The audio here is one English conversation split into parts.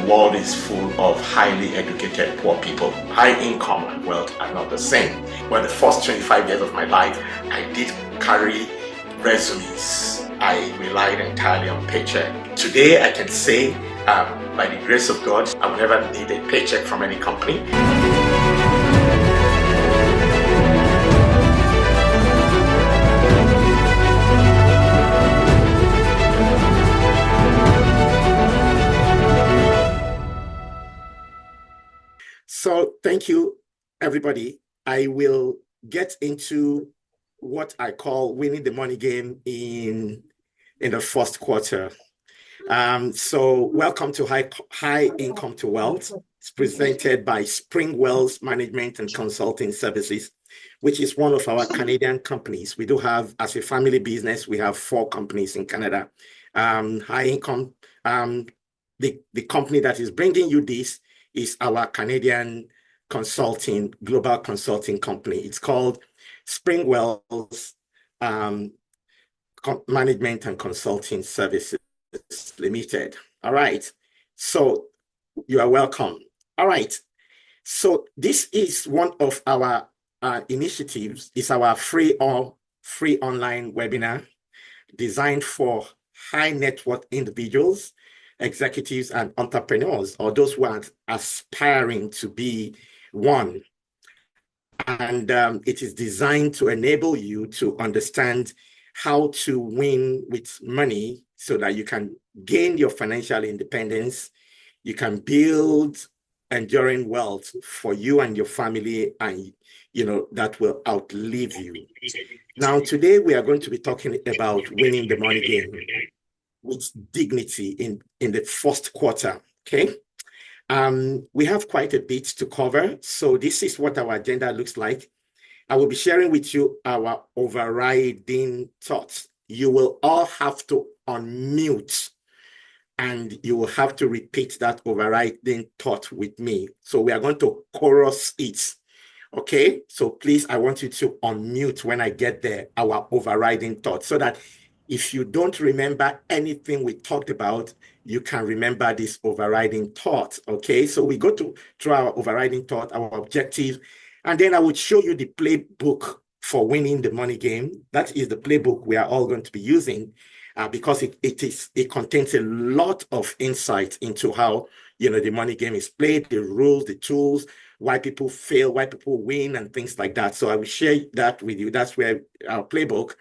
world is full of highly educated poor people. High income and wealth are not the same. Well, the first 25 years of my life, I did carry resumes. I relied entirely on paycheck. Today, I can say, by the grace of God, I will never need a paycheck from any company. So thank you, everybody. I will get into what I call winning the money game in the first quarter. So welcome to High Income to Wealth. It's presented by Spring Wealth Management and Consulting Services, which is one of our Canadian companies. We do have, as a family business, we have 4 companies in Canada. High Income, the company that is bringing you this is our Canadian global consulting company. It's called Spring Wealth Management and Consulting Services Limited. All right. So you are welcome. All right. So this is one of our initiatives. It's our free online webinar designed for high net worth individuals, executives, and entrepreneurs, or those who are aspiring to be one. And it is designed to enable you to understand how to win with money so that you can gain your financial independence, you can build enduring wealth for you and your family, and that will outlive you. Now, today we are going to be talking about winning the money game with dignity in the first quarter. Okay. We have quite a bit to cover. So this is what our agenda looks like. I will be sharing with you our overriding thoughts. You will all have to unmute and you will have to repeat that overriding thought with me. So we are going to chorus it. Okay. So please, I want you to unmute when I get there, our overriding thought, so that if you don't remember anything we talked about, you can remember this overriding thought, okay? So we go through our overriding thought, our objective, and then I would show you the playbook for winning the money game. That is the playbook we are all going to be using because it contains a lot of insight into how the money game is played, the rules, the tools, why people fail, why people win, and things like that. So I will share that with you. That's where our playbook.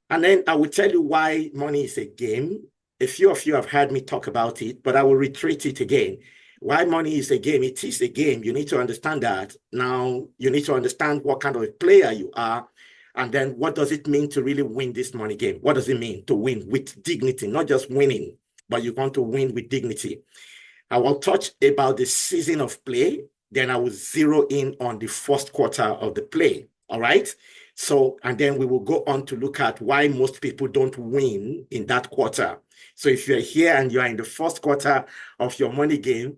And then I will tell you why money is a game. A few of you have heard me talk about it, but I will reiterate it again. Why money is a game. It is a game. You need to understand that. Now, you need to understand what kind of a player you are. And then what does it mean to really win this money game? What does it mean to win with dignity? Not just winning, but you want to win with dignity. I will touch about the season of play. Then I will zero in on the first quarter of the play. All right? So, and then we will go on to look at why most people don't win in that quarter. So if you're here and you're in the first quarter of your money game,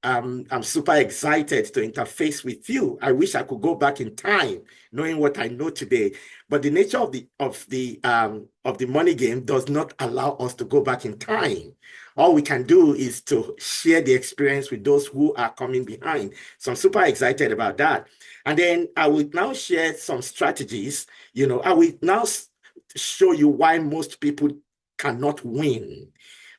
I'm super excited to interface with you. I wish I could go back in time, knowing what I know today. But the nature of the money game does not allow us to go back in time. All we can do is to share the experience with those who are coming behind. So I'm super excited about that. And then I will now share some strategies. I will now show you why most people cannot win.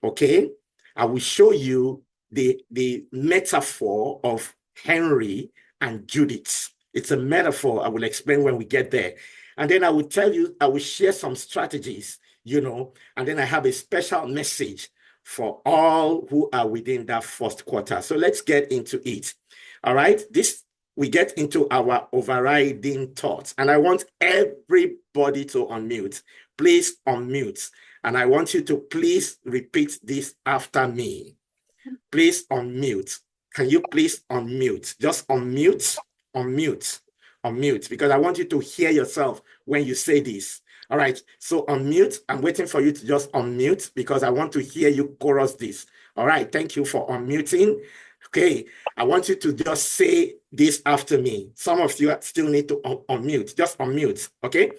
Okay. I will show you the metaphor of Henry and Judith. It's a metaphor. I will explain when we get there. And then I will tell you, I will share some strategies, and then I have a special message for all who are within that first quarter. So let's get into it. All right. We get into our overriding thoughts, and I want everybody to unmute. Please unmute. And I want you to please repeat this after me. Please unmute. Can you please unmute? Just unmute, because I want you to hear yourself when you say this. All right. So unmute. I'm waiting for you to just unmute because I want to hear you chorus this. All right. Thank you for unmuting. Okay. I want you to just say this after me. Some of you still need to unmute. Just unmute. Okay.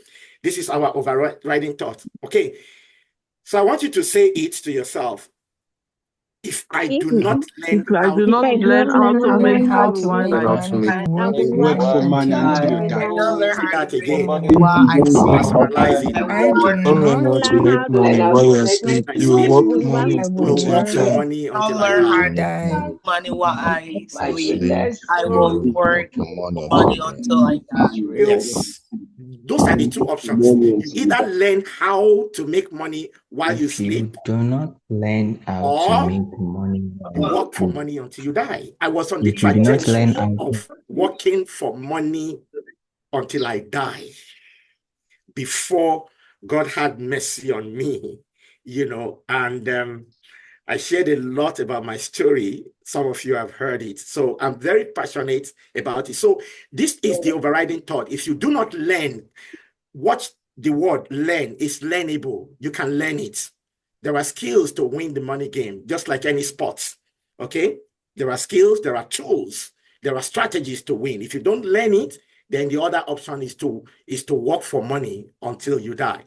This is our overriding thought. Okay. So I want you to say it to yourself. If I do not learn If I how do not learn how to make money while I money, sleep, I will work for money until you die. say that again, While I sleep, personalize it. I do Don't learn not how to make money while you're asleep. I You sleep, work money I will will until you work for die. money until I learn how die. to die. Money while I sleep. I will You work work for money for until you money die. until I die. Yes. Those are the two options. You either learn how to make money while you If you sleep, do not learn how to or make money you while work for you money until you die. I was on the if you do not trajectory learn how of working for money until I die before God had mercy on me, and I shared a lot about my story. Some of you have heard it. So I'm very passionate about it. So this is the overriding thought. If you do not learn, watch the word learn. It's learnable. You can learn it. There are skills to win the money game, just like any sports. Okay? There are skills, there are tools, there are strategies to win. If you don't learn it, then the other option is to work for money until you die.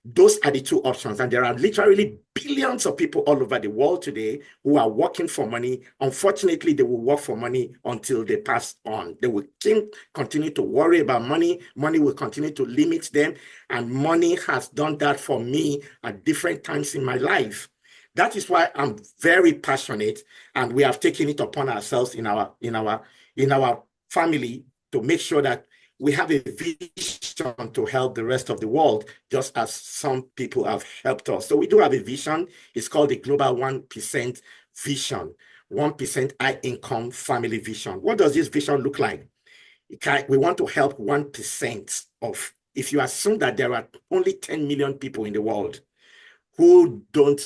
Those are the two options. And there are literally billions of people all over the world today who are working for money. Unfortunately, they will work for money until they pass on. They will continue to worry about money. Money will continue to limit them. And money has done that for me at different times in my life. That is why I'm very passionate, and we have taken it upon ourselves in our family to make sure that we have a vision to help the rest of the world, just as some people have helped us. So we do have a vision. It's called the Global 1% Vision, 1% high income family vision. What does this vision look like? We want to help 1% of, if you assume that there are only 10 million people in the world who don't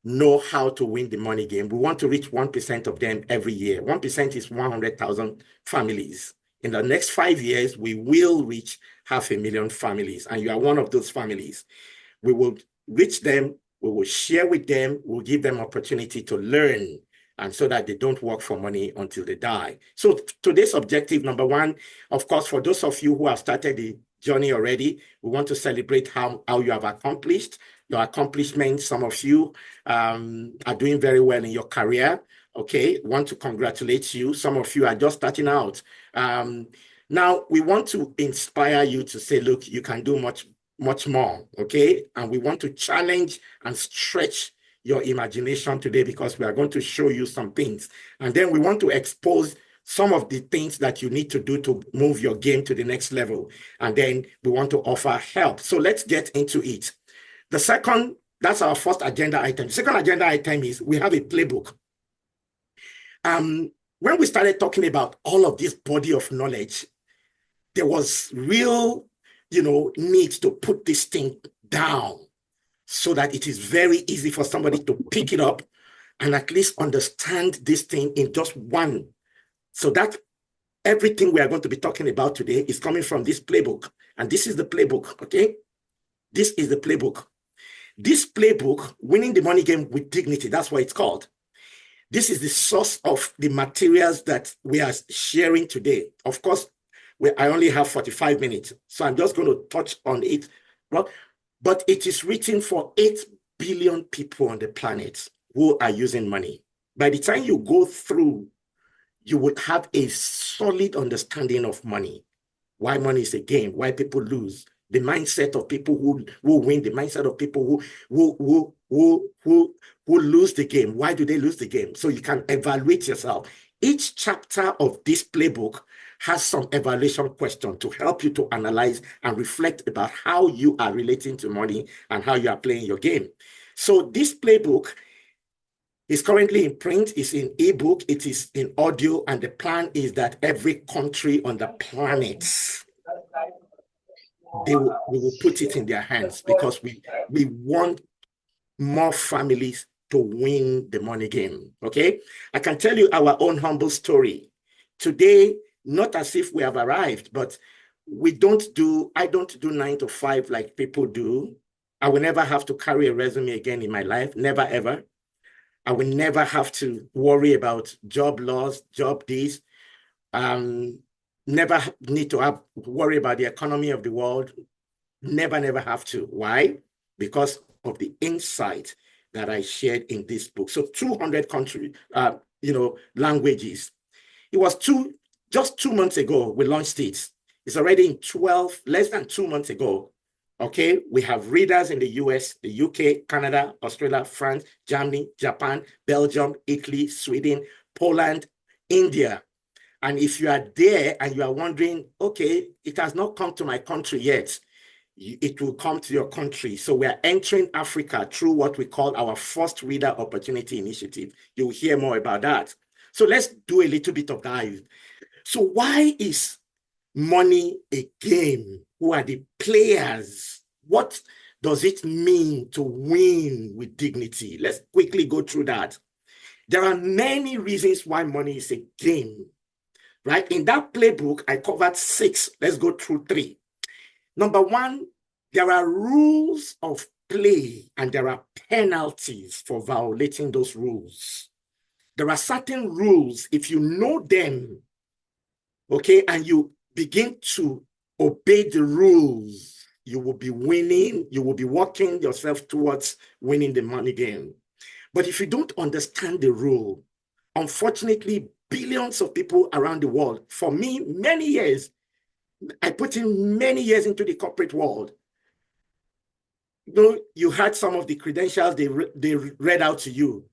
know how to win the money game, we want to reach 1% of them every year. 1% is 100,000 families. In the next 5 years, we will reach 500,000 families, and you are one of those families. We will reach them, we will share with them, we'll give them opportunity to learn, and so that they don't work for money until they die. So today's objective, number one, of course, for those of you who have started the journey already, we want to celebrate how you have accomplished your accomplishments. Some of you are doing very well in your career. Okay, want to congratulate you. Some of you are just starting out. Now, we want to inspire you to say, look, you can do much more, okay? And we want to challenge and stretch your imagination today, because we are going to show you some things. And then we want to expose some of the things that you need to do to move your game to the next level. And then we want to offer help. So let's get into it. That's our first agenda item. The second agenda item is we have a playbook. When we started talking about all of this body of knowledge, there was real, need to put this thing down so that it is very easy for somebody to pick it up and at least understand this thing in just one. So that everything we are going to be talking about today is coming from this playbook. And this is the playbook, okay? This is the playbook. This playbook, Winning the Money Game with Dignity, that's what it's called. This is the source of the materials that we are sharing today. Of course, I only have 45 minutes, so I'm just going to touch on it. But it is written for 8 billion people on the planet who are using money. By the time you go through, you would have a solid understanding of money, why money is a game, why people lose, the mindset of people who win, the mindset of people who lose the game. Why do they lose the game? So you can evaluate yourself. Each chapter of this playbook has some evaluation question to help you to analyze and reflect about how you are relating to money and how you are playing your game. So this playbook is currently in print, it's in ebook, it is in audio, and the plan is that every country on the planet, we will put it in their hands, because we want more families to win the money game, okay? I can tell you our own humble story. Today, not as if we have arrived, but I don't do 9 to 5 like people do. I will never have to carry a resume again in my life, never ever. I will never have to worry about job loss, job this. Never need to worry about the economy of the world. Never have to. Why? Because of the insight that I shared in this book. So 200 country, languages. It was just 2 months ago we launched it. It's already in 12, less than 2 months ago. Okay, we have readers in the US, the UK, Canada, Australia, France, Germany, Japan, Belgium, Italy, Sweden, Poland, India. And if you are there and you are wondering, okay, it has not come to my country yet, it will come to your country. So we are entering Africa through what we call our First Reader Opportunity Initiative. You'll hear more about that. So let's do a little bit of dive. So why is money a game? Who are the players? What does it mean to win with dignity? Let's quickly go through that. There are many reasons why money is a game, right? In that playbook, I covered 6. Let's go through 3. Number 1, there are rules of play and there are penalties for violating those rules. There are certain rules, if you know them, okay, and you begin to obey the rules, you will be winning, you will be walking yourself towards winning the money game. But if you don't understand the rule, unfortunately, billions of people around the world, for me, many years, I put in many years into the corporate world. You had some of the credentials they read out to you.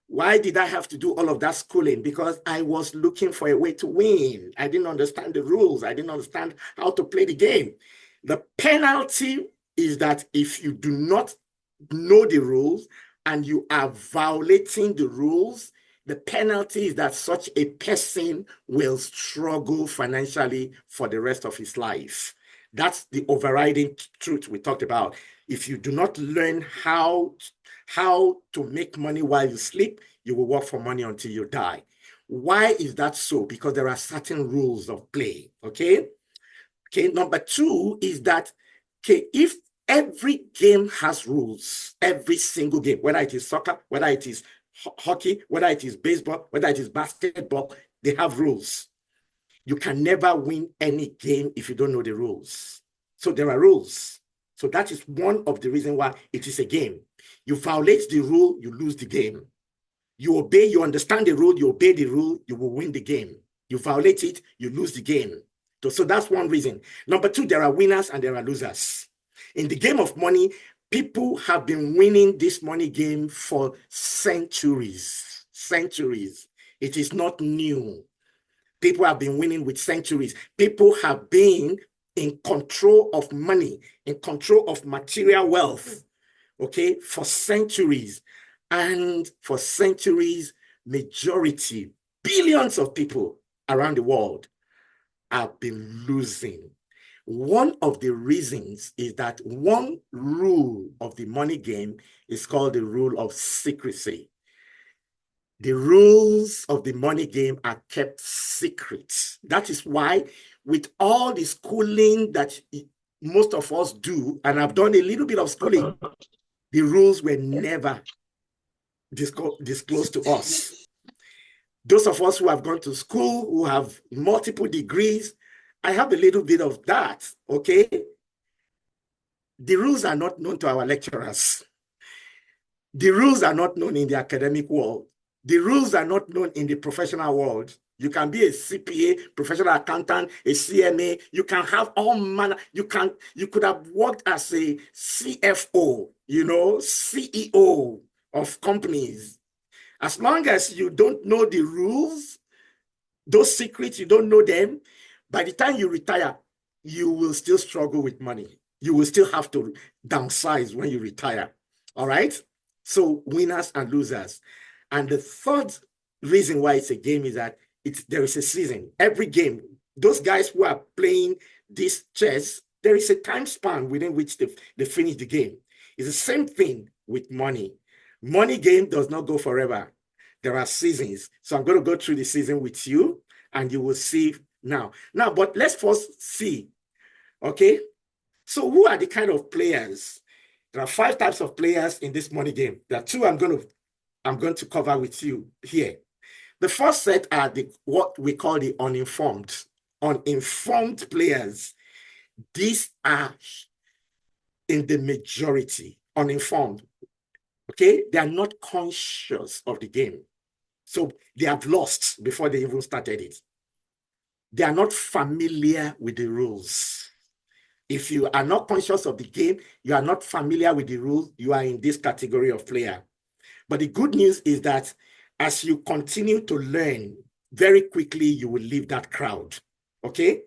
Why did I have to do all of that schooling? Because I was looking for a way to win. I didn't understand the rules. I didn't understand how to play the game. The penalty is that if you do not know the rules and you are violating the rules, the penalty is that such a person will struggle financially for the rest of his life. That's the overriding truth we talked about. If you do not learn how to make money while you sleep, you will work for money until you die. Why is that so? Because there are certain rules of play, okay? Okay, number 2 is that, okay, if every game has rules, every single game, whether it is soccer, whether it is hockey, whether it is baseball, whether it is basketball, they have rules. You can never win any game if you don't know the rules. So there are rules. So that is one of the reasons why it is a game. You violate the rule, you lose the game. You obey, you understand the rule, you obey the rule, you will win the game. You violate it, you lose the game. So that's one reason. Number 2, there are winners and there are losers. In the game of money, people have been winning this money game for centuries. Centuries. It is not new. People have been winning with centuries. People have been in control of money, in control of material wealth, okay, for centuries. And for centuries, majority, billions of people around the world have been losing. One of the reasons is that one rule of the money game is called the rule of secrecy. The rules of the money game are kept secret. That is why with all the schooling that most of us do, and I've done a little bit of schooling, the rules were never disclosed to us. Those of us who have gone to school, who have multiple degrees, I have a little bit of that, okay? The rules are not known to our lecturers. The rules are not known in the academic world. The rules are not known in the professional world. You can be a CPA, professional accountant, a CMA. You can have all manner. You could have worked as a CFO, CEO of companies. As long as you don't know the rules, those secrets, you don't know them, by the time you retire, you will still struggle with money. You will still have to downsize when you retire. All right? So winners and losers. And the third reason why it's a game is that there is a season. Every game, those guys who are playing this chess, there is a time span within which they finish the game. It's the same thing with money. Money game does not go forever. There are seasons. So I'm going to go through the season with you and you will see now. But let's first see, okay? So who are the kind of players? There are 5 types of players in this money game. There are 2 I'm going to cover with you here. The first set are what we call the uninformed. Uninformed players. These are in the majority, uninformed. Okay? They are not conscious of the game. So they have lost before they even started it. They are not familiar with the rules. If you are not conscious of the game, you are not familiar with the rules, you are in this category of player. But the good news is that as you continue to learn, very quickly you will leave that crowd. Okay?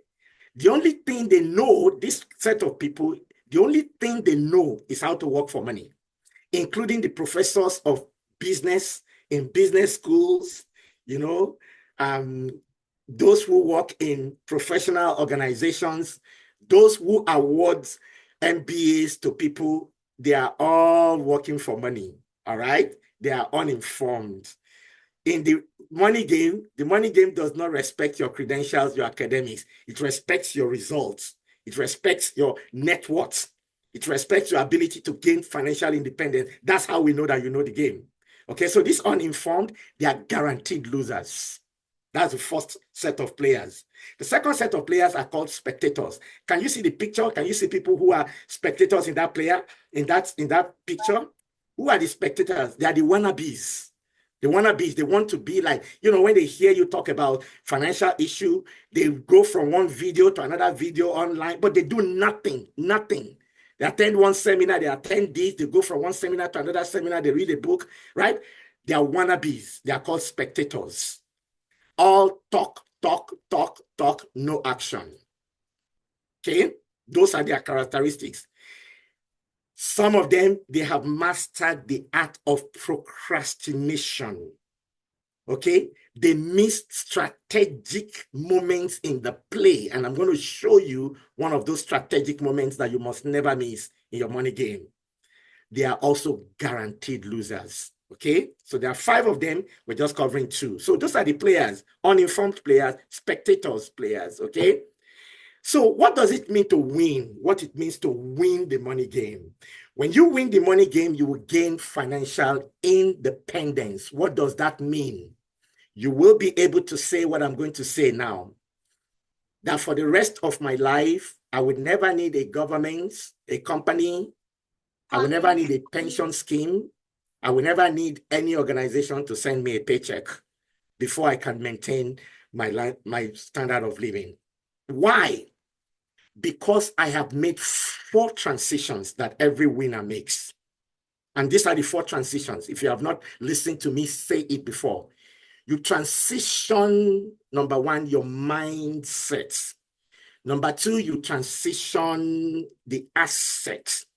The only thing they know, this set of people, the only thing they know is how to work for money, including the professors of business in business schools, you know, those who work in professional organizations, those who award MBAs to people, they are all working for money, all right? They are uninformed. In the money game does not respect your credentials, your academics. It respects your results. It respects your net worth. It respects your ability to gain financial independence. That's how we know that you know the game. Okay, so this uninformed, they are guaranteed losers. That's the first set of players. The second set of players are called spectators. Can you see the picture? Can you see people who are spectators in that player, in that picture? Who are the spectators? They are the wannabes. The wannabes, they want to be like, you know, when they hear you talk about financial issue, they go from one video to another video online, but they do nothing. They attend one seminar, they attend this, they go from one seminar to another seminar, they read a book, right? They are wannabes. They are called spectators. All talk, no action. Okay? Those are their characteristics. Some of them, they have mastered the art of procrastination. Okay? They miss strategic moments in the play. And I'm going to show you one of those strategic moments that you must never miss in your money game. They are also guaranteed losers. Okay, so there are 5 of them. We're just covering 2. So those are the players, uninformed players, spectators players. Okay, so what does it mean to win? What it means to win the money game? When you win the money game, you will gain financial independence. What does that mean? You will be able to say what I'm going to say now, that for the rest of my life, I would never need a government, a company. I will never need a pension scheme. I will never need any organization to send me a paycheck before I can maintain my standard of living. Why? Because I have made 4 transitions that every winner makes. And these are the 4 transitions. If you have not listened to me say it before, you transition, number 1, your mindset. Number 2, you transition the assets.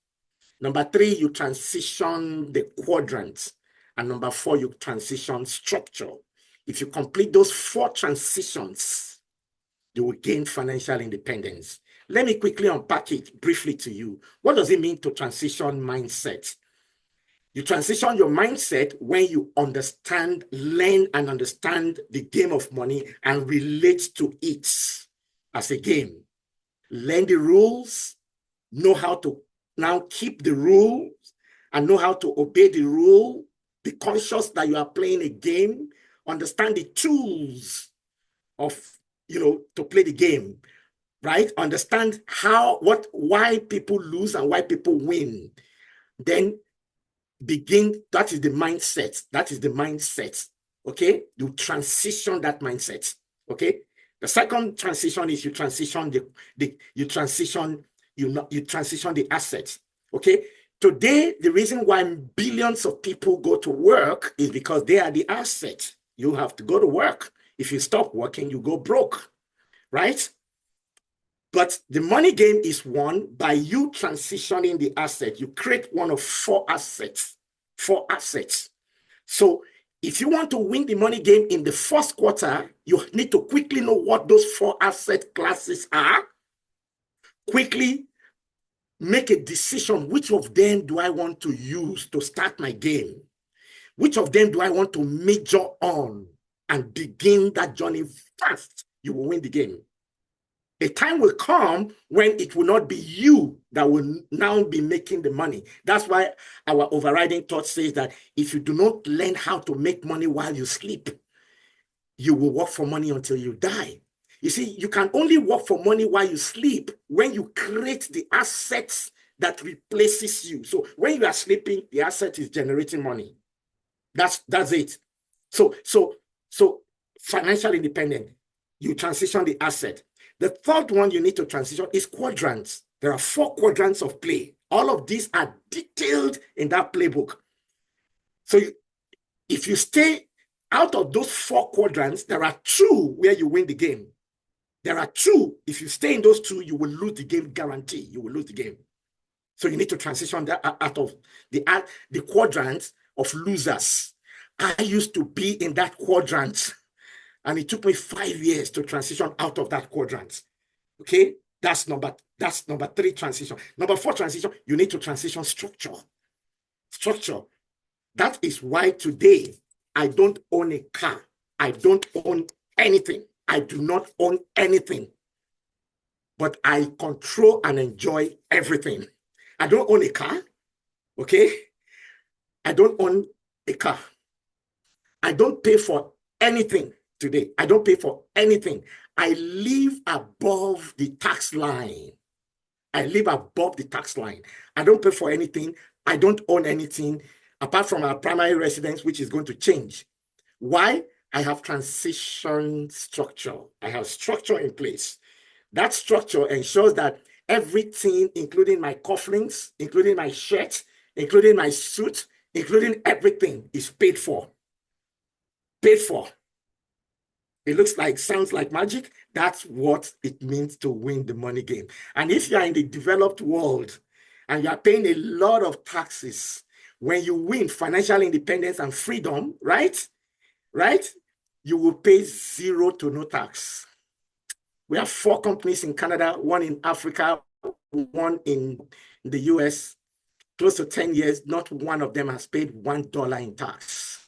Number 3, you transition the quadrants. And number 4, you transition structure. If you complete those 4 transitions, you will gain financial independence. Let me quickly unpack it briefly to you. What does it mean to transition mindset? You transition your mindset when you understand, learn and understand the game of money and relate to it as a game. Learn the rules, know how to now keep the rules and know how to obey the rule. Be conscious that you are playing a game. Understand the tools of, to play the game, right? Understand why people lose and why people win. Then that is the mindset. Okay? You transition that mindset. Okay? The second transition is you transition the assets. Okay? Today, the reason why billions of people go to work is because they are the asset. You have to go to work. If you stop working, you go broke, right? But the money game is won by you transitioning the asset. You create one of 4 assets. 4 assets. So if you want to win the money game in the first quarter, you need to quickly know what those 4 asset classes are. Quickly make a decision. Which of them do I want to use to start my game? Which of them do I want to major on and begin that journey fast? You will win the game. A time will come when it will not be you that will now be making the money. That's why our overriding thought says that if you do not learn how to make money while you sleep, you will work for money until you die. You see, you can only work for money while you sleep when you create the assets that replaces you. So when you are sleeping, the asset is generating money. That's it. So financial independent, you transition the asset. The third one you need to transition is quadrants. There are 4 quadrants of play. All of these are detailed in that playbook. So if you stay out of those 4 quadrants, there are 2 where you win the game. There are 2. If you stay in those 2, you will lose the game, guarantee. You will lose the game. So you need to transition that out of the quadrants of losers. I used to be in that quadrant, and it took me 5 years to transition out of that quadrant. Okay, that's number 3 transition. Number 4 transition, you need to transition structure. Structure. That is why today I don't own a car. I don't own anything. I do not own anything. But I control and enjoy everything. I don't own a car. Okay? I don't own a car. I don't pay for anything today. I don't pay for anything. I live above the tax line. I live above the tax line. I don't pay for anything. I don't own anything apart from our primary residence, which is going to change. Why? I have transition structure. I have structure in place. That structure ensures that everything, including my cufflinks, including my shirt, including my suit, including everything, is paid for. Paid for. It sounds like magic. That's what it means to win the money game. And if you are in the developed world and you are paying a lot of taxes, when you win financial independence and freedom, right? You will pay 0 to no tax. We have 4 companies in Canada, 1 in Africa, 1 in the US. Close to 10 years, not one of them has paid $1 in tax.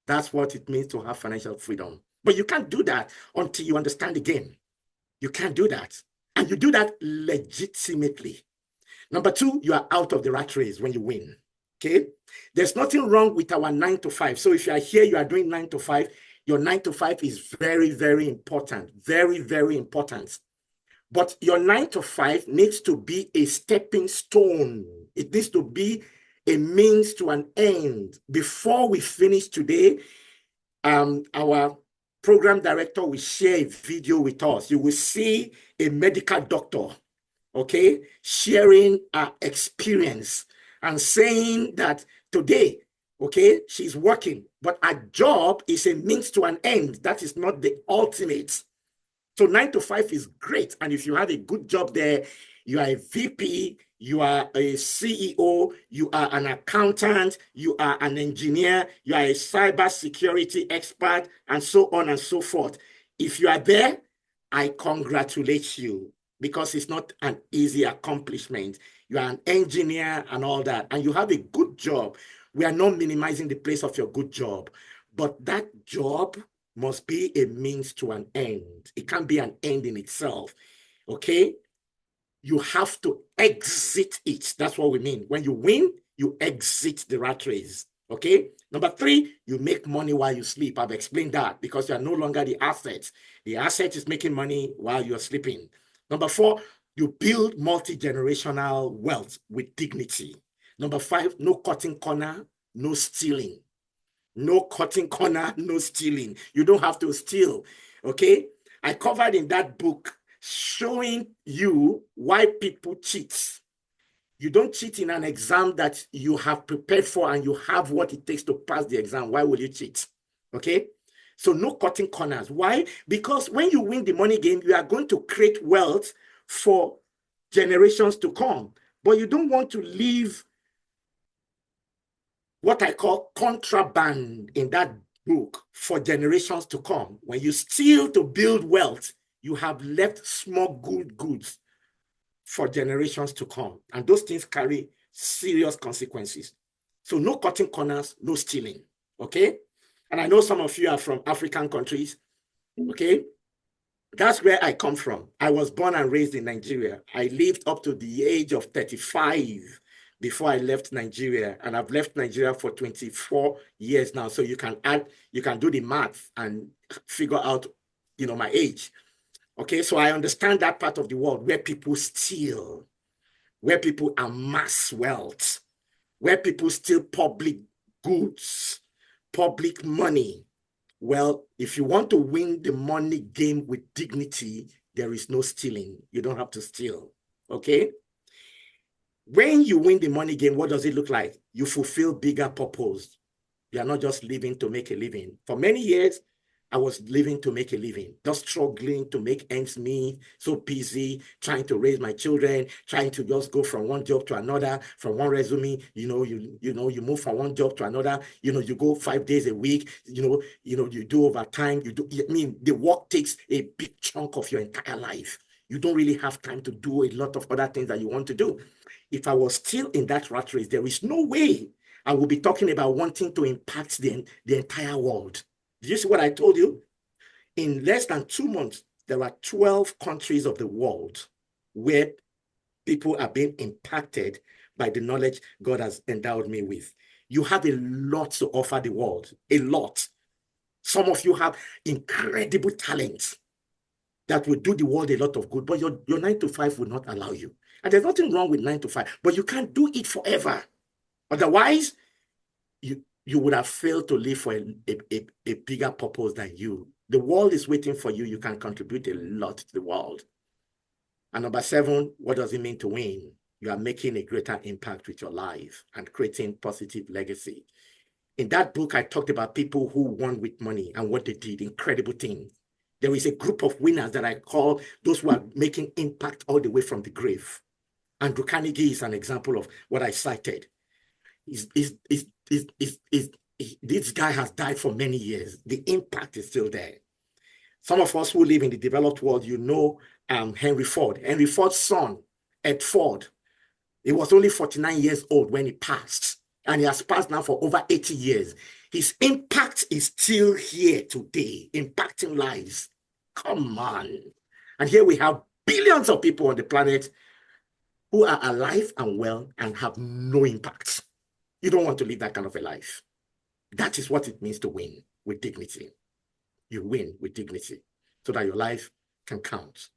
That's what it means to have financial freedom. But you can't do that until you understand the game. You can't do that. And you do that legitimately. Number 2, you are out of the rat race when you win. Okay? There's nothing wrong with our 9 to 5. So if you are here, you are doing 9 to 5, your 9 to 5 is very, very important. Very, very important. But your 9 to 5 needs to be a stepping stone. It needs to be a means to an end. Before we finish today, our program director will share a video with us. You will see a medical doctor, okay, sharing her experience and saying that today, okay, she's working, but her job is a means to an end. That is not the ultimate. So 9 to 5 is great. And if you have a good job there, you are a VP, you are a CEO, you are an accountant, you are an engineer, you are a cybersecurity expert, and so on and so forth. If you are there, I congratulate you because it's not an easy accomplishment. You are an engineer and all that, and you have a good job. We are not minimizing the place of your good job, but that job must be a means to an end. It can't be an end in itself, okay? You have to exit it. That's what we mean. When you win, you exit the rat race, okay? Number 3, you make money while you sleep. I've explained that because you are no longer the asset. The asset is making money while you're sleeping. Number 4, you build multi-generational wealth with dignity. Number 5, no cutting corner, no stealing. No cutting corner, no stealing. You don't have to steal, okay? I covered in that book showing you why people cheat. You don't cheat in an exam that you have prepared for and you have what it takes to pass the exam. Why will you cheat? Okay? So no cutting corners. Why? Because when you win the money game, you are going to create wealth for generations to come. But you don't want to leave what I call contraband in that book for generations to come. When you steal to build wealth, you have left small goods for generations to come. And those things carry serious consequences. So no cutting corners, no stealing, okay? And I know some of you are from African countries, okay? That's where I come from. I was born and raised in Nigeria. I lived up to the age of 35 before I left Nigeria, and I've left Nigeria for 24 years now. So you can do the math and figure out, my age. Okay, so I understand that part of the world where people steal. where people amass wealth, where people steal public goods, public money. Well, if you want to win the money game with dignity, there is no stealing. You don't have to steal, okay? When you win the money game, what does it look like? You fulfill bigger purpose. You are not just living to make a living. For many years, I was living to make a living, just struggling to make ends meet, so busy, trying to raise my children, trying to just go from one job to another, from one resume, you move from one job to another, you go 5 days a week, you do overtime, the work takes a big chunk of your entire life. You don't really have time to do a lot of other things that you want to do. If I was still in that rat race, there is no way I will be talking about wanting to impact the entire world. Did you see what I told you? In less than 2 months, there are 12 countries of the world where people are being impacted by the knowledge God has endowed me with. You have a lot to offer the world, a lot. Some of you have incredible talents that will do the world a lot of good, but your 9 to 5 will not allow you. And there's nothing wrong with 9 to 5, but you can't do it forever. Otherwise, you would have failed to live for a bigger purpose than you. The world is waiting for you. You can contribute a lot to the world. And number 7, what does it mean to win? You are making a greater impact with your life and creating positive legacy. In that book, I talked about people who won with money and what they did, incredible things. There is a group of winners that I call those who are making impact all the way from the grave. Andrew Carnegie is an example of what I cited. This guy has died for many years. The impact is still there. Some of us who live in the developed world, Henry Ford. Henry Ford's son, Ed Ford, he was only 49 years old when he passed, and he has passed now for over 80 years. His impact is still here today, impacting lives. Come on. And here we have billions of people on the planet who are alive and well and have no impact. You don't want to live that kind of a life. That is what it means to win with dignity. You win with dignity so that your life can count.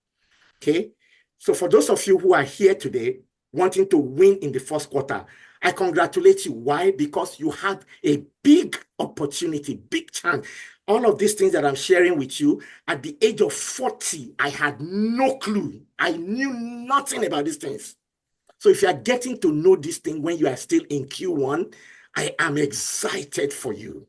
Okay? So for those of you who are here today wanting to win in the first quarter, I congratulate you. Why? Because you had a big opportunity, big chance. All of these things that I'm sharing with you, at the age of 40, I had no clue. I knew nothing about these things. So if you are getting to know this thing when you are still in Q1, I am excited for you.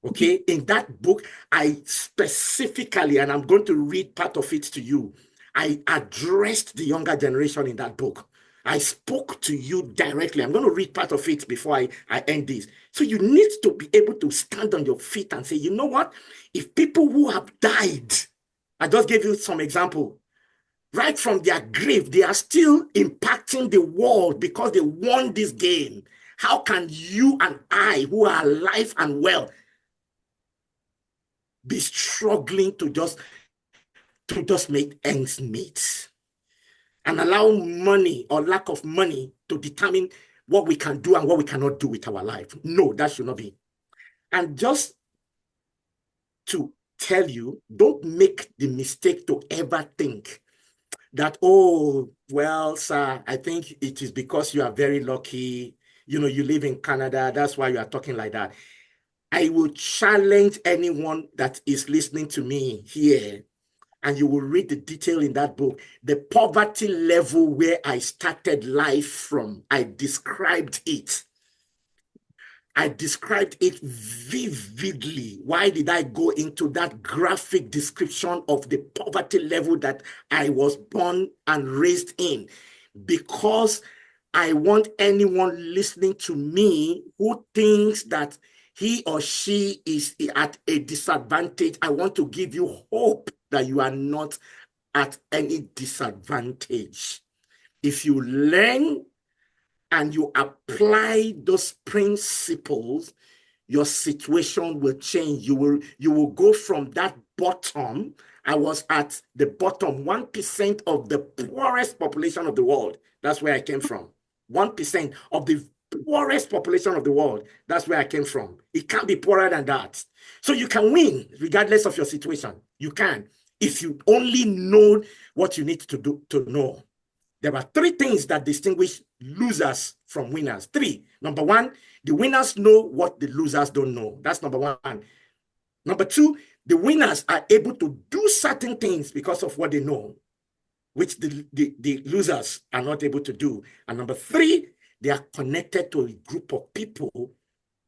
Okay? In that book, I specifically, and I'm going to read part of it to you, I addressed the younger generation in that book. I spoke to you directly. I'm going to read part of it before I end this. So you need to be able to stand on your feet and say, you know what? If people who have died, I just gave you some example, right from their grave, they are still impacting the world because they won this game. How can you and I, who are alive and well, be struggling to just make ends meet and allow money or lack of money to determine what we can do and what we cannot do with our life? No, that should not be. And just to tell you, don't make the mistake to ever think that, oh, well, sir, I think it is because you are very lucky. You live in Canada. That's why you are talking like that. I will challenge anyone that is listening to me here, and you will read the detail in that book, the poverty level where I started life from. I described it. I described it vividly. Why did I go into that graphic description of the poverty level that I was born and raised in? Because I want anyone listening to me who thinks that he or she is at a disadvantage, I want to give you hope that you are not at any disadvantage. If you learn and you apply those principles, your situation will change. You will go from that bottom. I was at the bottom, 1% of the poorest population of the world. That's where I came from. 1% of the poorest population of the world. That's where I came from. It can't be poorer than that. So you can win regardless of your situation. You can, if you only know what you need to do to know. There are three things that distinguish losers from winners. Three. Number one, the winners know what the losers don't know. That's number one. Number two, the winners are able to do certain things because of what they know, which the losers are not able to do. And number three, they are connected to a group of people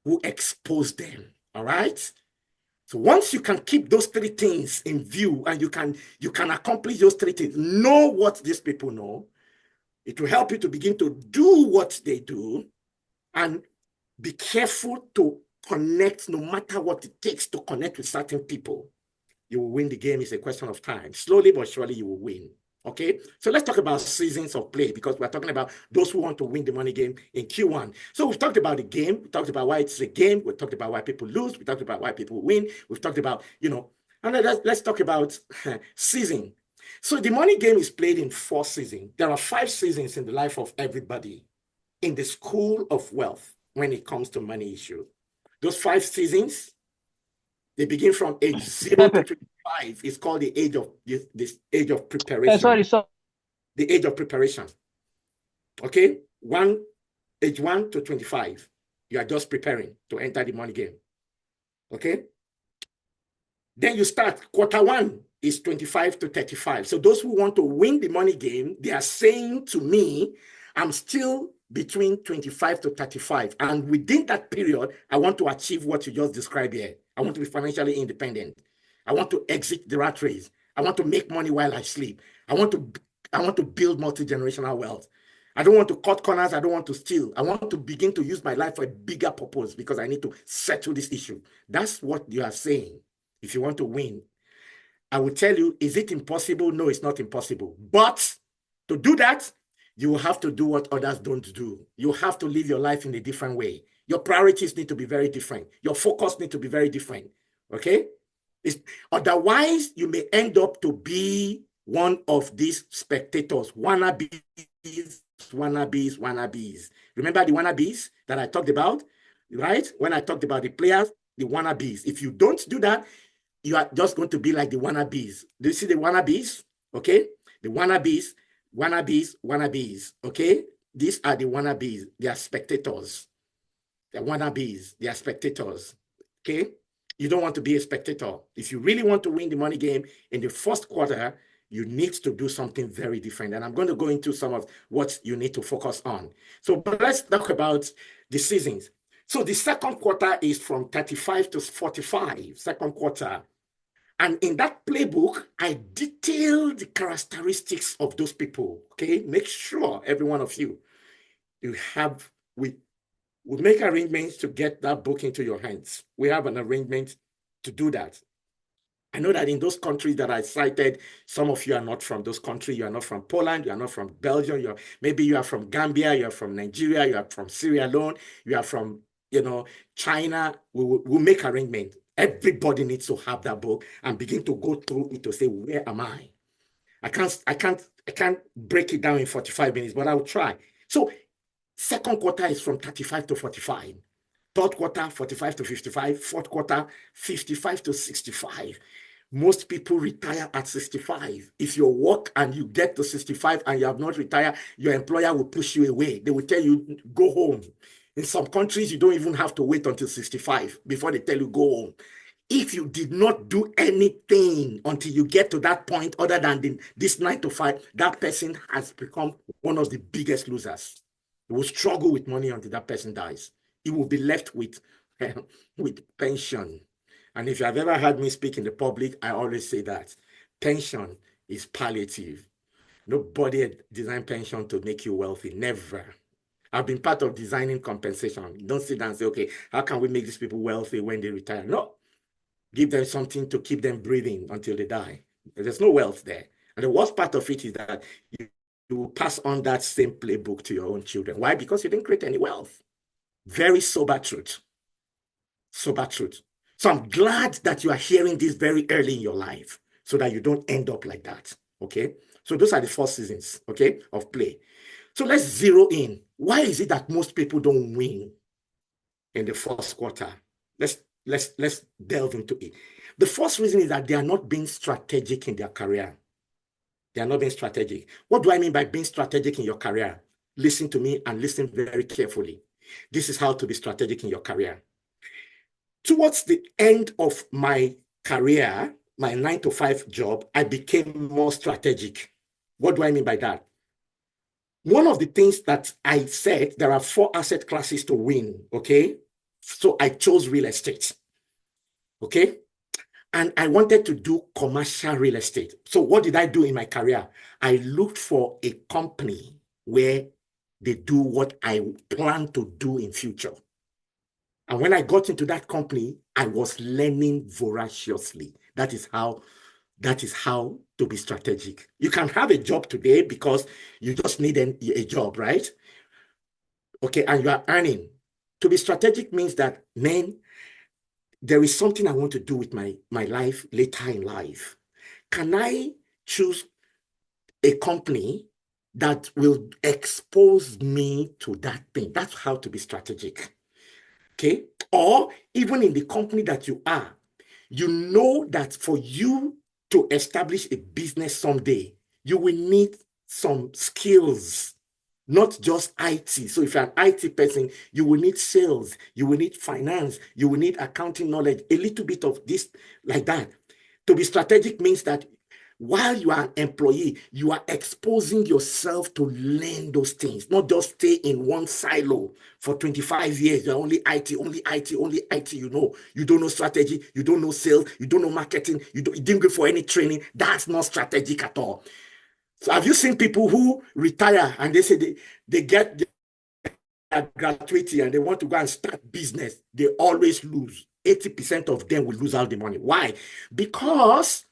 who expose them. All right? So once you can keep those three things in view and you can accomplish those three things, know what these people know, it will help you to begin to do what they do, and be careful to connect no matter what it takes to connect with certain people. You will win the game. It's a question of time. Slowly but surely you will win. Okay, so let's talk about seasons of play, because we're talking about those who want to win the money game in Q1. So we've talked about the game. We talked about why it's a game. We talked about why people lose. We talked about why people win. We've talked about, and let's talk about season. So the money game is played in 4 seasons. There are 5 seasons in the life of everybody in the school of wealth when it comes to money issue. Those 5 seasons, they begin from age 0 to 25. It's called the age of this age of preparation. Sorry. The age of preparation. Okay? Age 1 to 25. You are just preparing to enter the money game. Okay? Then you start. Quarter 1 is 25 to 35. So those who want to win the money game, they are saying to me, I'm still between 25 to 35. And within that period, I want to achieve what you just described here. I want to be financially independent. I want to exit the rat race. I want to make money while I sleep. I want to build multi-generational wealth. I don't want to cut corners. I don't want to steal. I want to begin to use my life for a bigger purpose because I need to settle this issue. That's what you are saying. If you want to win, I will tell you, is it impossible? No, it's not impossible. But to do that, you will have to do what others don't do. You have to live your life in a different way. Your priorities need to be very different. Your focus need to be very different. Okay? Otherwise, you may end up to be one of these spectators, wannabes. Remember the wannabes that I talked about, right? When I talked about the players, the wannabes. If you don't do that, you are just going to be like the wannabes. Do you see the wannabes? Okay? The wannabes. Okay? These are the wannabes. They are spectators. They're wannabes. They are spectators. Okay? You don't want to be a spectator. If you really want to win the money game in the first quarter, you need to do something very different. And I'm going to go into some of what you need to focus on. So let's talk about the seasons. So the second quarter is from 35 to 45, second quarter. And in that playbook, I detail the characteristics of those people, okay? Make sure, every one of you, we make arrangements to get that book into your hands. We have an arrangement to do that. I know that in those countries that I cited, some of you are not from those countries. You are not from Poland. You are not from Belgium. Maybe you are from Gambia. You are from Nigeria. You are from Sierra Leone. You are from, China. We'll make arrangements. Everybody needs to have that book and begin to go through it to say, where am I? I can't break it down in 45 minutes, but I'll try. So second quarter is from 35 to 45. Third quarter, 45 to 55. Fourth quarter, 55 to 65. Most people retire at 65. If you work and you get to 65 and you have not retired, your employer will push you away. They will tell you, go home. In some countries, you don't even have to wait until 65 before they tell you, go home. If you did not do anything until you get to that point, other than this 9 to 5, that person has become one of the biggest losers. He will struggle with money until that person dies. He will be left with pension. And if you have ever heard me speak in the public, I always say that pension is palliative. Nobody designed pension to make you wealthy. Never. I've been part of designing compensation. Don't sit down and say, okay, how can we make these people wealthy when they retire? No. Give them something to keep them breathing until they die. There's no wealth there. And the worst part of it is that you will pass on that same playbook to your own children. Why? Because you didn't create any wealth. Very sober truth. Sober truth. So I'm glad that you are hearing this very early in your life so that you don't end up like that. Okay? So those are the 4 seasons, okay, of play. So let's zero in. Why is it that most people don't win in the first quarter? Let's delve into it. The first reason is that they are not being strategic in their career. They are not being strategic. What do I mean by being strategic in your career? Listen to me and listen very carefully. This is how to be strategic in your career. Towards the end of my career, my 9-to-5 job, I became more strategic. What do I mean by that? One of the things that I said, there are 4 asset classes to win, okay? So I chose real estate, okay? And I wanted to do commercial real estate. So what did I do in my career? I looked for a company where they do what I plan to do in future. And when I got into that company, I was learning voraciously. That is how to be strategic. You can have a job today because you just need a job, right? Okay, and you are earning. To be strategic means that, man, there is something I want to do with my life later in life. Can I choose a company that will expose me to that thing? That's how to be strategic. Okay? Or even in the company that you are, you know that for you to establish a business someday, you will need some skills, not just IT. So if you're an IT person, you will need sales, you will need finance, you will need accounting knowledge, a little bit of this, like that. To be strategic means that while you are an employee, you are exposing yourself to learn those things, not just stay in one silo for 25 years. You're only IT, only IT, only IT. You don't know strategy, you don't know sales, you don't know marketing, you didn't go for any training. That's not strategic at all. So have you seen people who retire and they say they get their gratuity and they want to go and start business? They always lose. 80% of them will lose all the money. Why? Because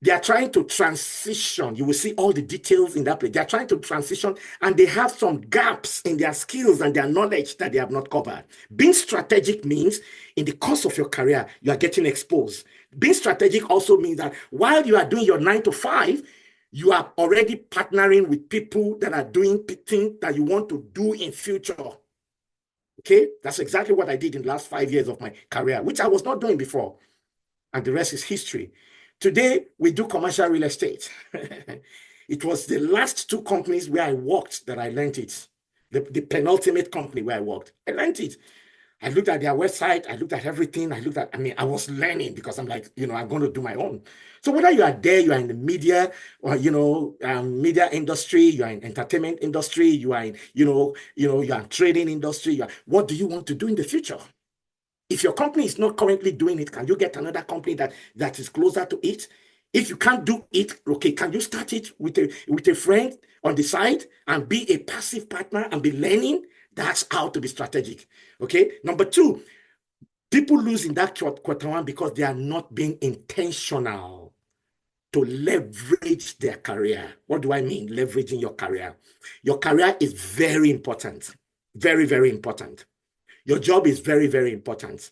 they are trying to transition. You will see all the details in that place. They are trying to transition and they have some gaps in their skills and their knowledge that they have not covered. Being strategic means in the course of your career, you are getting exposed. Being strategic also means that while you are doing your 9-to-5, you are already partnering with people that are doing things that you want to do in future. Okay? That's exactly what I did in the last 5 years of my career, which I was not doing before. And the rest is history. Today, we do commercial real estate. It was the last 2 companies where I worked that I learned it. The penultimate company where I worked, I learned it. I looked at their website, I looked at everything, I was learning because I'm like, I'm going to do my own. So whether you are there, you are in the media or, media industry, you are in entertainment industry, you are in, you are in trading industry, what do you want to do in the future? If your company is not currently doing it, can you get another company that is closer to it? If you can't do it, okay, can you start it with a friend on the side and be a passive partner and be learning? That's how to be strategic. Okay. Number 2, people lose in that quarter 1 because they are not being intentional to leverage their career. What do I mean, leveraging your career? Your career is very important. Very, very important. Your job is very, very important.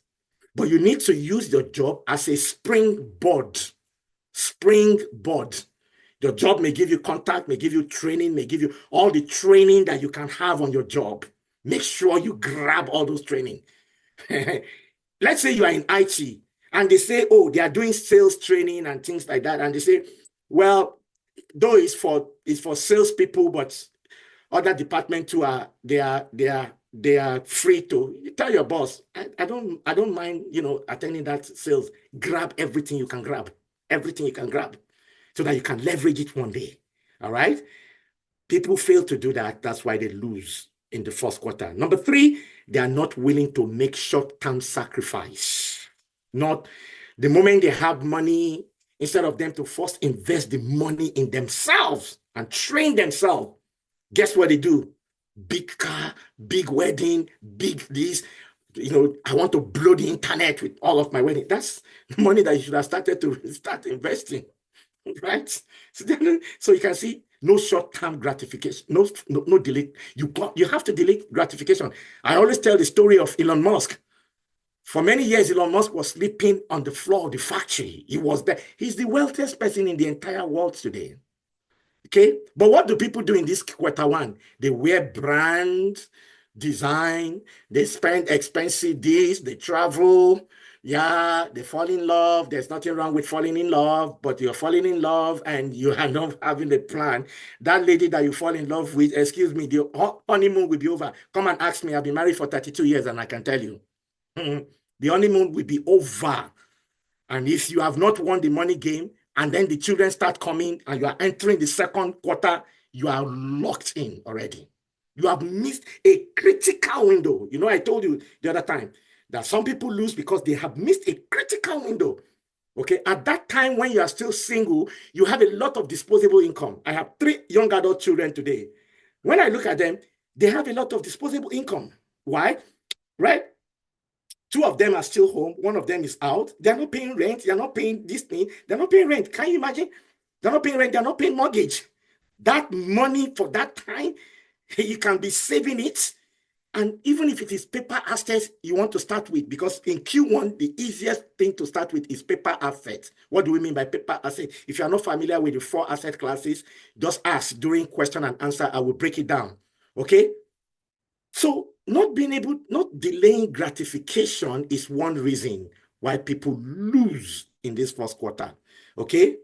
But you need to use your job as a springboard. Springboard. Your job may give you contact, may give you training, may give you all the training that you can have on your job. Make sure you grab all those training. Let's say you are in IT and they say, oh, they are doing sales training and things like that. And they say, well, though it's for salespeople, but other departments too they are free to tell your boss, I don't mind, attending that sales. Grab everything you can grab, so that you can leverage it one day. All right. People fail to do that. That's why they lose in the first quarter. Number 3, they are not willing to make short-term sacrifice. Not the moment they have money, instead of them to first invest the money in themselves and train themselves. Guess what they do? Big car, big wedding, big this. I want to blow the internet with all of my wedding. That's money that you should have started to start investing, right? So you can see no short-term gratification, no delay. You have to delay gratification. I always tell the story of Elon Musk. For many years, Elon Musk was sleeping on the floor of the factory. He was there. He's the wealthiest person in the entire world today. Okay, but what do people do in this quarter 1? They wear brand design, they spend expensive this, they travel, Yeah, they fall in love. There's nothing wrong with falling in love, but you're falling in love and you are not having a plan. That lady that you fall in love with, excuse me, the honeymoon will be over. Come and ask me. I've been married for 32 years and I can tell you. The honeymoon will be over. And if you have not won the money game and then the children start coming and you are entering the second quarter, you are locked in already. You have missed a critical window. You know, I told you the other time that some people lose because they have missed a critical window. Okay, at that time when you are still single, you have a lot of disposable income. I have 3 young adult children today. When I look at them, they have a lot of disposable income. Why? Right? 2 of them are still home. 1 of them is out. They're not paying rent. They're not paying this thing. They're not paying rent. Can you imagine? They're not paying rent. They're not paying mortgage. That money for that time, you can be saving it. And even if it is paper assets you want to start with, because in Q1, the easiest thing to start with is paper assets. What do we mean by paper assets? If you are not familiar with the 4 asset classes, just ask during question and answer. I will break it down. Okay? So not delaying gratification is one reason why people lose in this first quarter. Okay?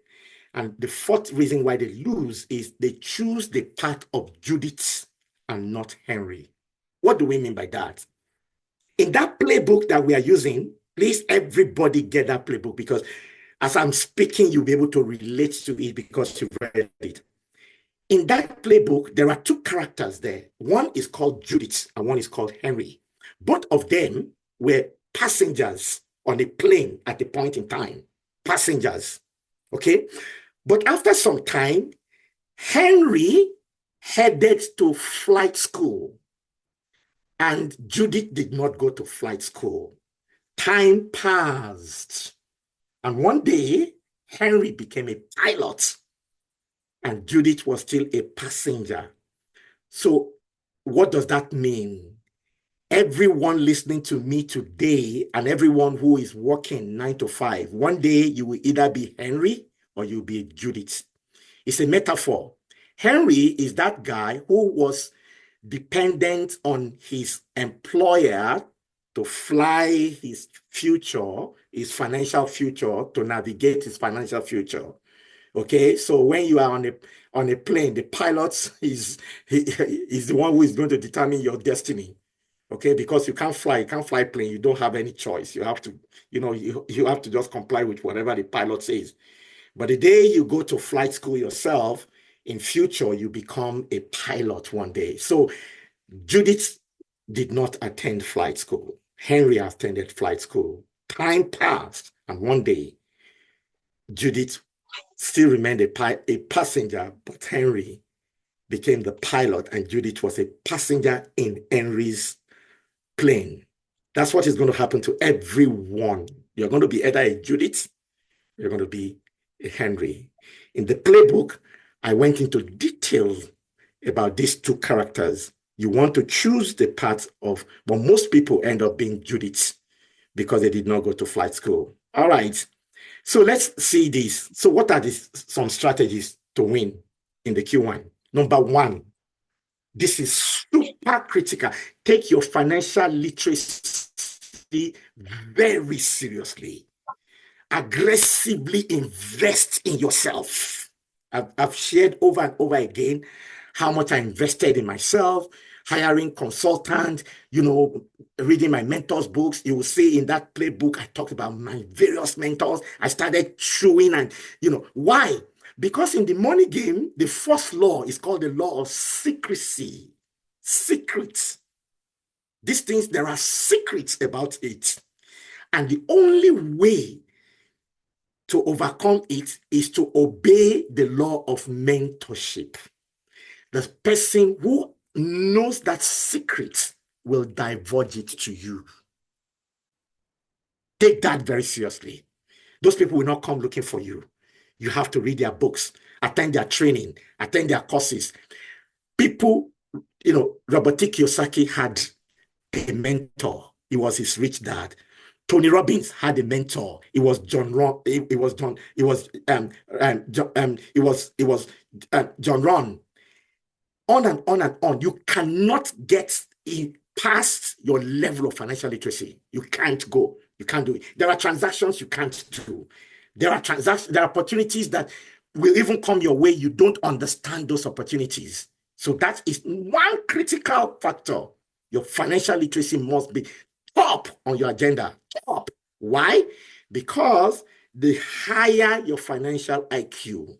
And the 4th reason why they lose is they choose the path of Judith and not Henry. What do we mean by that? In that playbook that we are using, please everybody get that playbook, because as I'm speaking, you'll be able to relate to it because you've read it. In that playbook, there are 2 characters there. One is called Judith and one is called Henry. Both of them were passengers on a plane at a point in time. Passengers. Okay? But after some time, Henry headed to flight school and Judith did not go to flight school. Time passed. And one day, Henry became a pilot and Judith was still a passenger. So what does that mean? Everyone listening to me today and everyone who is working 9 to 5, one day you will either be Henry or you'll be Judith. It's a metaphor. Henry is that guy who was dependent on his employer to fly his future, his financial future, to navigate his financial future. Okay, so when you are on a plane, the pilot is the one who is going to determine your destiny. Okay, because you can't fly plane, you don't have any choice. You have to, you have to just comply with whatever the pilot says. But the day you go to flight school yourself, in future, you become a pilot one day. So Judith did not attend flight school. Henry attended flight school. Time passed, and one day, Judith still remained a passenger, but Henry became the pilot, and Judith was a passenger in Henry's plane. That's what is going to happen to everyone. You're going to be either a Judith, you're going to be a Henry. In the playbook, I went into details about these 2 characters. You want to choose the path of, but most people end up being Judith because they did not go to flight school. All right. So let's see this. So what are some strategies to win in the Q1? Number 1, this is super critical. Take your financial literacy very seriously. Aggressively invest in yourself. I've shared over and over again how much I invested in myself, hiring consultants, reading my mentors' books. You will see in that playbook, I talked about my various mentors. I started chewing and, why? Because in the money game, the first law is called the law of secrecy. Secrets. These things, there are secrets about it. And the only way to overcome it is to obey the law of mentorship. The person who knows that secret will divulge it to you. Take that very seriously. Those people will not come looking for you. You have to read their books, attend their training, attend their courses. People, Robert T. Kiyosaki had a mentor. He was his rich dad. Tony Robbins had a mentor. It was John Ron. It was John Ron. On and on and on. You cannot get past your level of financial literacy. You can't go. You can't do it. There are transactions you can't do. There are opportunities that will even come your way. You don't understand those opportunities. So that is one critical factor. Your financial literacy must be top on your agenda. Top. Why? Because the higher your financial IQ,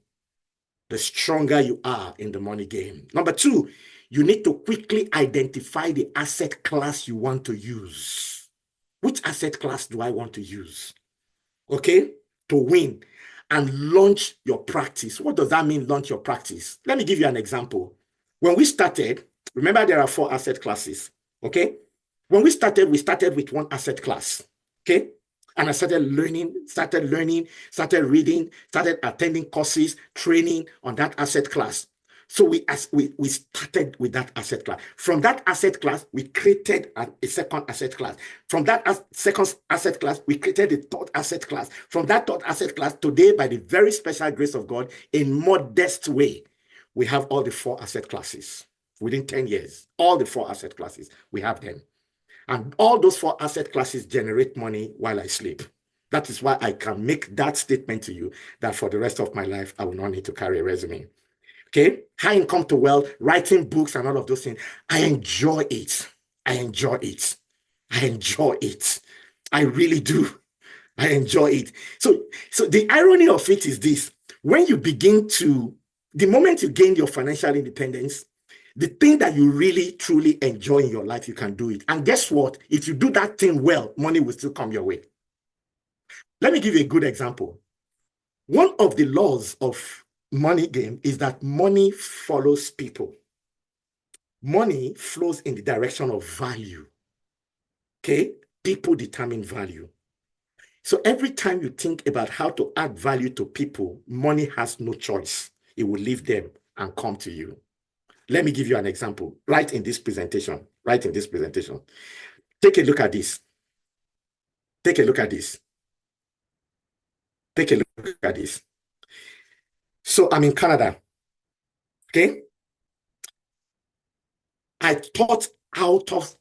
the stronger you are in the money game. Number two, you need to quickly identify the asset class you want to use. Which asset class do I want to use? Okay, to win and launch your practice. What does that mean, launch your practice? Let me give you an example. When we started, remember there are 4 asset classes, okay? When we started with one asset class, okay? And I started learning, started reading, started attending courses, training on that asset class. So we started with that asset class. From that asset class, we created a second asset class. From that second asset class, we created a third asset class. From that third asset class, today, by the very special grace of God, in modest way, we have all the 4 asset classes. Within 10 years, all the 4 asset classes, we have them. And all those 4 asset classes generate money while I sleep. That is why I can make that statement to you that for the rest of my life, I will not need to carry a resume. Okay, high income to wealth, writing books and all of those things. I enjoy it. I enjoy it. I enjoy it. I really do. I enjoy it. So the irony of it is this: when you begin to, the moment you gain your financial independence, the thing that you really truly enjoy in your life, you can do it. And guess what? If you do that thing well, money will still come your way. Let me give you a good example. One of the laws of money game is that money follows people. Money flows in the direction of value. Okay? People determine value. So every time you think about how to add value to people, money has no choice. It will leave them and come to you. Let me give you an example right in this presentation. Right in this presentation. Take a look at this. Take a look at this. Take a look at this. So I'm in Canada. Okay? I thought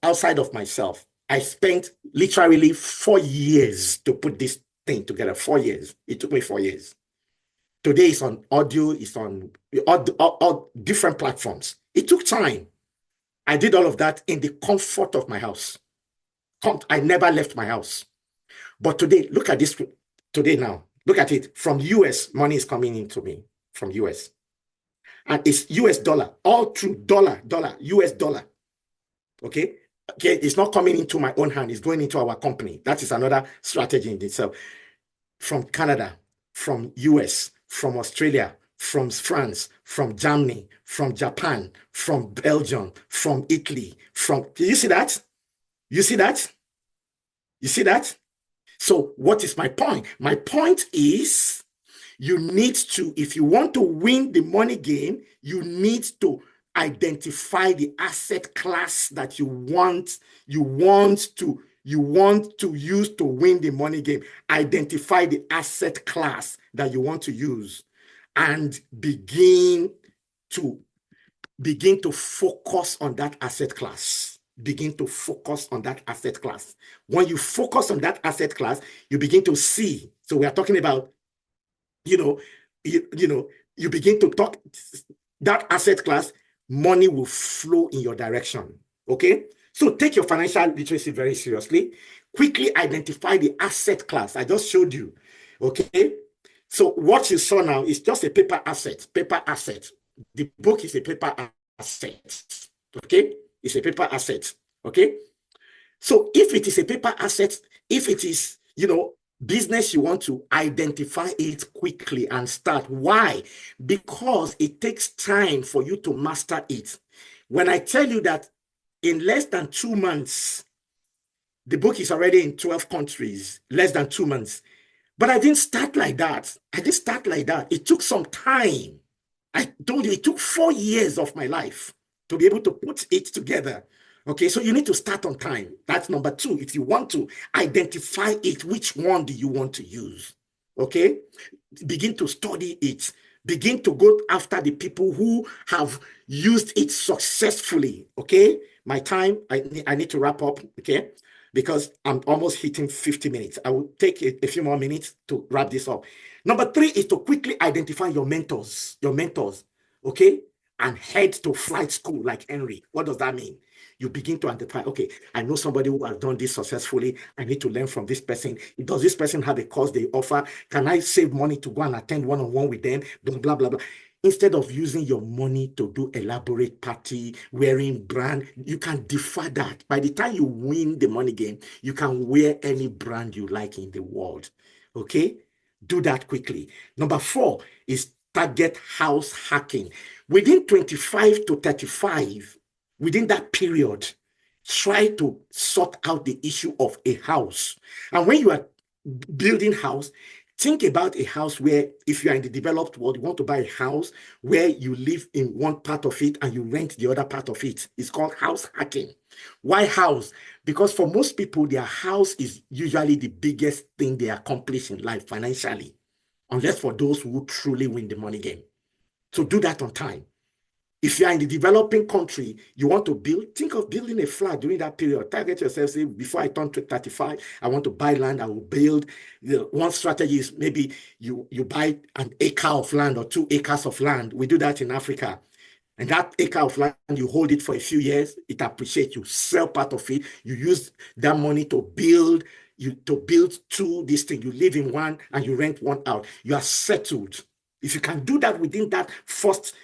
outside of myself. I spent literally 4 years to put this thing together. 4 years. It took me 4 years. Today it's on audio, it's on all different platforms. It took time. I did all of that in the comfort of my house. I never left my house. But today, look at this. Today now, look at it. From US, money is coming into me from US. And it's US dollar, all through dollar, US dollar. Okay? Okay, it's not coming into my own hand. It's going into our company. That is another strategy in itself. From Canada, from US, from Australia, from France, from Germany, from Japan, from Belgium, from Italy, do you see that? You see that? You see that? So what is my point? My point is you need to, if you want to win the money game, you need to identify the asset class that you want to use to win the money game. Identify the asset class that you want to use and begin to focus on that asset class. Begin to focus on that asset class. When you focus on that asset class, you begin to see. So we are talking about, you begin to talk that asset class, money will flow in your direction. Okay? So take your financial literacy very seriously. Quickly identify the asset class. I just showed you. Okay? So what you saw now is just a paper asset. Paper asset. The book is a paper asset. Okay? It's a paper asset. Okay? So if it is a paper asset, if it is, business, you want to identify it quickly and start. Why? Because it takes time for you to master it. When I tell you that in less than 2 months, the book is already in 12 countries, less than 2 months. But I didn't start like that. It took some time. I told you it took 4 years of my life to be able to put it together. Okay, so you need to start on time. That's number 2. If you want to identify it, which one do you want to use? Okay, begin to study it. Begin to go after the people who have used it successfully. Okay, my time, I need to wrap up. Okay, because I'm almost hitting 50 minutes. I will take a few more minutes to wrap this up. Number 3 is to quickly identify your mentors, okay? And head to flight school like Henry. What does that mean? You begin to identify, okay, I know somebody who has done this successfully. I need to learn from this person. Does this person have a course they offer? Can I save money to go and attend one-on-one with them? Blah, blah, blah, blah. Instead of using your money to do elaborate party, wearing brand, you can defer that. By the time you win the money game, you can wear any brand you like in the world. Okay? Do that quickly. Number 4 is target house hacking. Within 25 to 35, within that period, try to sort out the issue of a house. And when you are building house, think about a house where, if you are in the developed world, you want to buy a house where you live in one part of it and you rent the other part of it. It's called house hacking. Why house? Because for most people, their house is usually the biggest thing they accomplish in life financially, unless for those who truly win the money game. So do that on time. If you are in the developing country, you want to build, think of building a flat during that period. Target yourself, say, before I turn to 35, I want to buy land, I will build. One strategy is maybe you buy an acre of land or 2 acres of land. We do that in Africa. And that acre of land, you hold it for a few years, it appreciates, you sell part of it, you use that money to build, 2 this thing, you live in one and you rent one out. You are settled. If you can do that within that first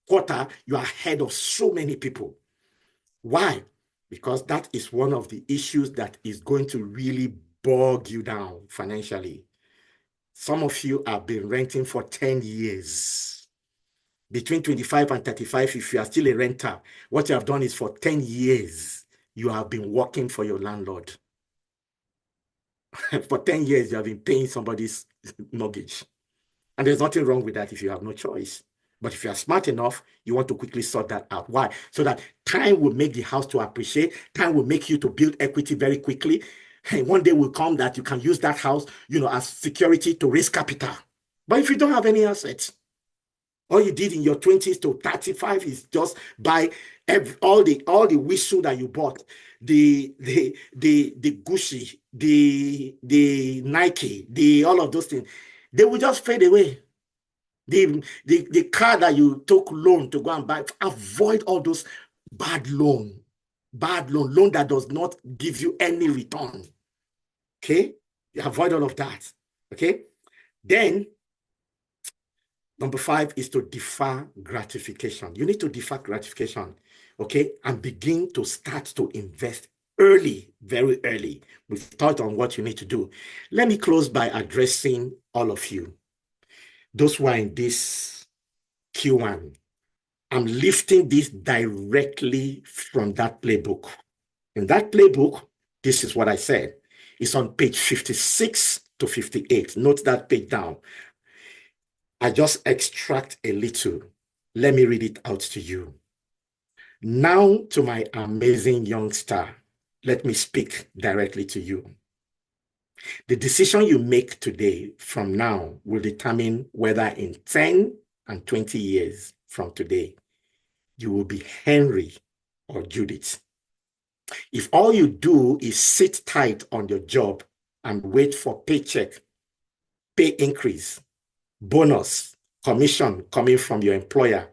quarter, you are ahead of so many people. Why? Because that is one of the issues that is going to really bog you down financially. Some of you have been renting for 10 years. Between 25 and 35, if you are still a renter, what you have done is for 10 years, you have been working for your landlord. For 10 years, you have been paying somebody's mortgage. And there's nothing wrong with that if you have no choice. But if you are smart enough, you want to quickly sort that out. Why? So that time will make the house to appreciate. Time will make you to build equity very quickly. And one day will come that you can use that house, as security to raise capital. But if you don't have any assets, all you did in your 20s to 35 is just buy all the whistle that you bought, the Gucci, the Nike, all of those things. They will just fade away. The car that you took loan to go and buy, avoid all those bad loan that does not give you any return. Okay? You avoid all of that. Okay? Then, number 5 is to defer gratification. You need to defer gratification, okay? And begin to start to invest early, very early. We've thought on what you need to do. Let me close by addressing all of you. Those who are in this Q1, I'm lifting this directly from that playbook. In that playbook, this is what I said. It's on page 56 to 58. Note that page down. I just extract a little. Let me read it out to you. Now, to my amazing youngster, let me speak directly to you. The decision you make today from now will determine whether in 10 and 20 years from today, you will be Henry or Judith. If all you do is sit tight on your job and wait for paycheck, pay increase, bonus, commission coming from your employer,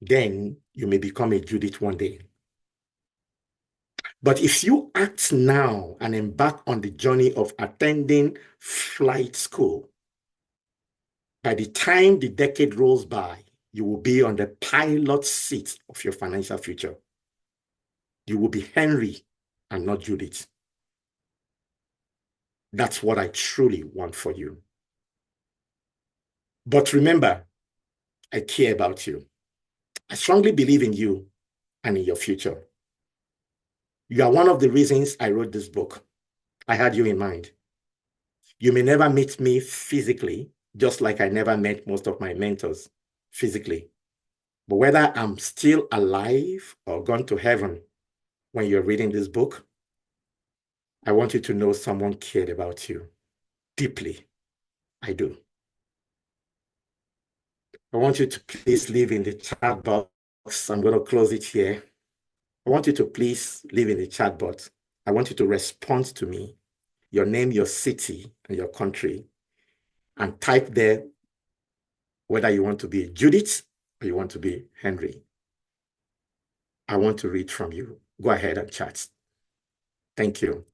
then you may become a Judith one day. But if you act now and embark on the journey of attending flight school, by the time the decade rolls by, you will be on the pilot seat of your financial future. You will be Henry and not Judith. That's what I truly want for you. But remember, I care about you. I strongly believe in you and in your future. You are one of the reasons I wrote this book. I had you in mind. You may never meet me physically, just like I never met most of my mentors physically. But whether I'm still alive or gone to heaven when you're reading this book, I want you to know someone cared about you deeply. I do. I want you to please leave in the chat box. I'm going to close it here. I want you to please leave in the chat box I want you to respond to me, your name, your city, and your country, and type there whether you want to be Judith or you want to be Henry. I want to read from you. Go ahead and chat. Thank you.